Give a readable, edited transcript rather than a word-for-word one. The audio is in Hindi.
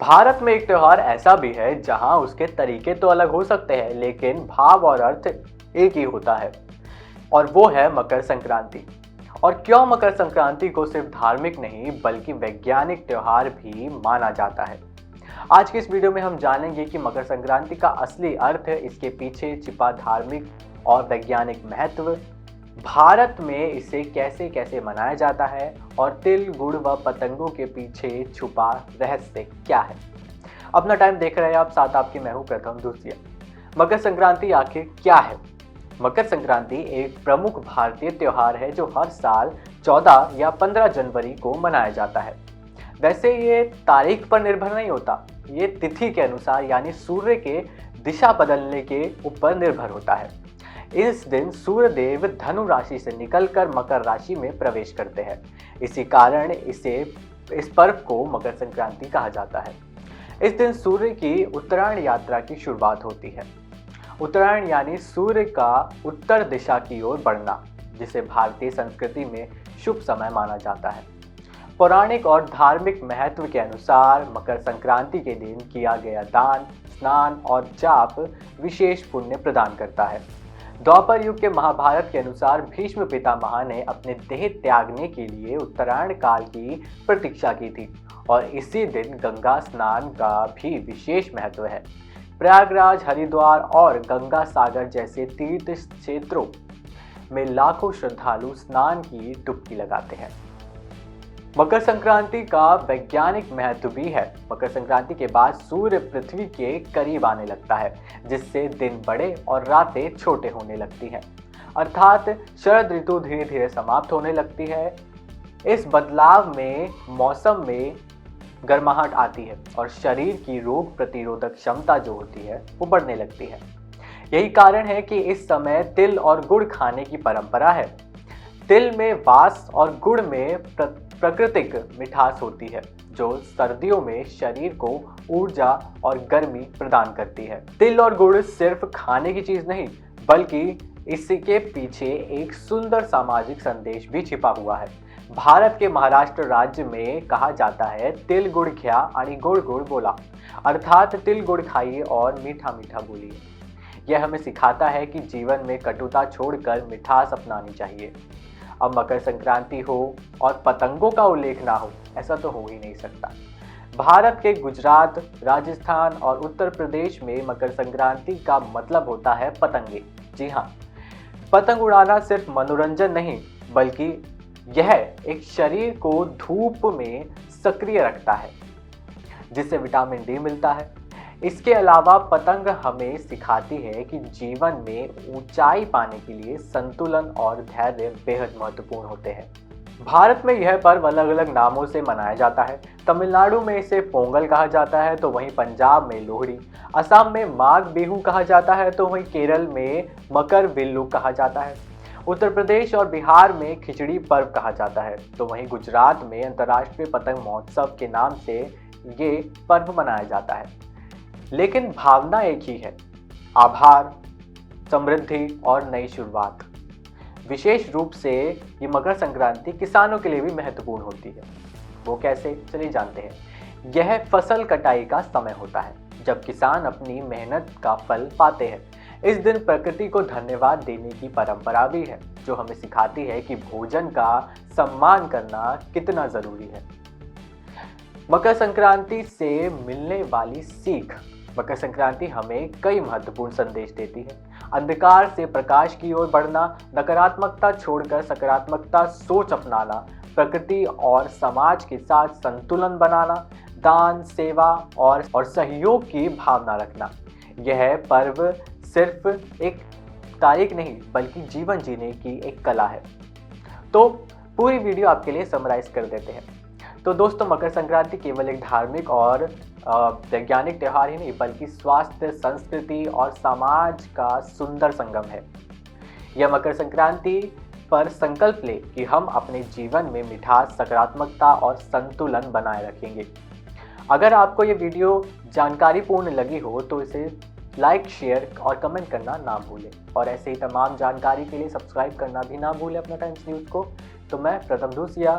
भारत में एक त्योहार ऐसा भी है जहां उसके तरीके तो अलग हो सकते हैं लेकिन भाव और अर्थ एक ही होता है और वो है मकर संक्रांति। और क्यों मकर संक्रांति को सिर्फ धार्मिक नहीं बल्कि वैज्ञानिक त्योहार भी माना जाता है। आज की इस वीडियो में हम जानेंगे कि मकर संक्रांति का असली अर्थ, इसके पीछे छिपा धार्मिक और वैज्ञानिक महत्व, भारत में इसे कैसे कैसे मनाया जाता है और तिल गुड़ व पतंगों के पीछे छुपा रहस्य क्या है। अपना टाइम देख रहे हैं आप, साथ आपकी मैं हूं प्रथम दूसिया। मकर संक्रांति आखिर क्या है? मकर संक्रांति एक प्रमुख भारतीय त्योहार है जो हर साल 14 या 15 जनवरी को मनाया जाता है। वैसे ये तारीख पर निर्भर नहीं होता, ये तिथि के अनुसार यानी सूर्य के दिशा बदलने के ऊपर निर्भर होता है। इस दिन सूर्य देव धनु राशि से निकलकर मकर राशि में प्रवेश करते हैं। इसी कारण इस पर्व को मकर संक्रांति कहा जाता है। इस दिन सूर्य की उत्तरायण यात्रा की शुरुआत होती है। उत्तरायण यानी सूर्य का उत्तर दिशा की ओर बढ़ना, जिसे भारतीय संस्कृति में शुभ समय माना जाता है। पौराणिक और धार्मिक महत्व के अनुसार मकर संक्रांति के दिन किया गया दान, स्नान और जाप विशेष पुण्य प्रदान करता है। द्वापर युग के महाभारत के अनुसार भीष्म पितामह ने अपने देह त्यागने के लिए उत्तरायण काल की प्रतीक्षा की थी और इसी दिन गंगा स्नान का भी विशेष महत्व है। प्रयागराज, हरिद्वार और गंगा सागर जैसे तीर्थ क्षेत्रों में लाखों श्रद्धालु स्नान की डुबकी लगाते हैं। मकर संक्रांति का वैज्ञानिक महत्व भी है। मकर संक्रांति के बाद सूर्य पृथ्वी के करीब आने लगता है, जिससे दिन बड़े और रातें छोटे होने लगती हैं, अर्थात शरद ऋतु धीरे धीरे समाप्त होने लगती है। इस बदलाव में मौसम में गर्माहट आती है और शरीर की रोग प्रतिरोधक क्षमता जो होती है वो बढ़ने लगती है। यही कारण है कि इस समय तिल और गुड़ खाने की परंपरा है। तिल में वास और गुड़ में प्राकृतिक मिठास होती है जो सर्दियों में शरीर को ऊर्जा और गर्मी प्रदान करती है। तिल और गुड़ सिर्फ खाने की चीज नहीं बल्कि इसके पीछे एक सुंदर सामाजिक संदेश भी छिपा हुआ है। भारत के महाराष्ट्र राज्य में कहा जाता है तिल गुड़ ख्या आणि गुड़ गुड़ बोला, अर्थात तिल गुड़ खाइए और मीठा मीठा बोलिए। यह हमें सिखाता है कि जीवन में कटुता छोड़कर मिठास अपनानी चाहिए। अब मकर संक्रांति हो और पतंगों का उल्लेख ना हो, ऐसा तो हो ही नहीं सकता। भारत के गुजरात, राजस्थान और उत्तर प्रदेश में मकर संक्रांति का मतलब होता है पतंगे। जी हाँ, पतंग उड़ाना सिर्फ मनोरंजन नहीं बल्कि यह एक शरीर को धूप में सक्रिय रखता है, जिससे विटामिन डी मिलता है। इसके अलावा पतंग हमें सिखाती है कि जीवन में ऊंचाई पाने के लिए संतुलन और धैर्य बेहद महत्वपूर्ण होते हैं। भारत में यह पर्व अलग अलग नामों से मनाया जाता है। तमिलनाडु में इसे पोंगल कहा जाता है तो वहीं पंजाब में लोहड़ी, असम में माघ बिहू कहा जाता है तो वहीं केरल में मकर बिल्लू कहा जाता है, उत्तर प्रदेश और बिहार में खिचड़ी पर्व कहा जाता है तो वहीं गुजरात में अंतर्राष्ट्रीय पतंग महोत्सव के नाम से ये पर्व मनाया जाता है। लेकिन भावना एक ही है, आभार, समृद्धि और नई शुरुआत। विशेष रूप से ये मकर संक्रांति किसानों के लिए भी महत्वपूर्ण होती है। वो कैसे, चलिए जानते हैं। यह फसल कटाई का समय होता है जब किसान अपनी मेहनत का फल पाते हैं। इस दिन प्रकृति को धन्यवाद देने की परंपरा भी है जो हमें सिखाती है कि भोजन का सम्मान करना कितना जरूरी है। मकर संक्रांति से मिलने वाली सीख। मकर संक्रांति हमें कई महत्वपूर्ण संदेश देती है। अंधकार से प्रकाश की ओर बढ़ना, नकारात्मकता छोड़कर सकारात्मकता सोच अपनाना, प्रकृति और समाज के साथ संतुलन बनाना, दान, सेवा और सहयोग की भावना रखना। यह पर्व सिर्फ एक तारीख नहीं बल्कि जीवन जीने की एक कला है। तो पूरी वीडियो आपके लिए समराइज कर देते हैं। तो दोस्तों, मकर संक्रांति केवल एक धार्मिक और वैज्ञानिक त्यौहार ही नहीं बल्कि स्वास्थ्य, संस्कृति और समाज का सुंदर संगम है। यह मकर संक्रांति पर संकल्प ले कि हम अपने जीवन में मिठास, सकारात्मकता और संतुलन बनाए रखेंगे। अगर आपको ये वीडियो जानकारीपूर्ण लगी हो तो इसे लाइक, शेयर और कमेंट करना ना भूलें और ऐसे ही तमाम जानकारी के लिए सब्सक्राइब करना भी ना भूलें अपना टाइम्स न्यूज़ को। तो मैं प्रथम दूसिया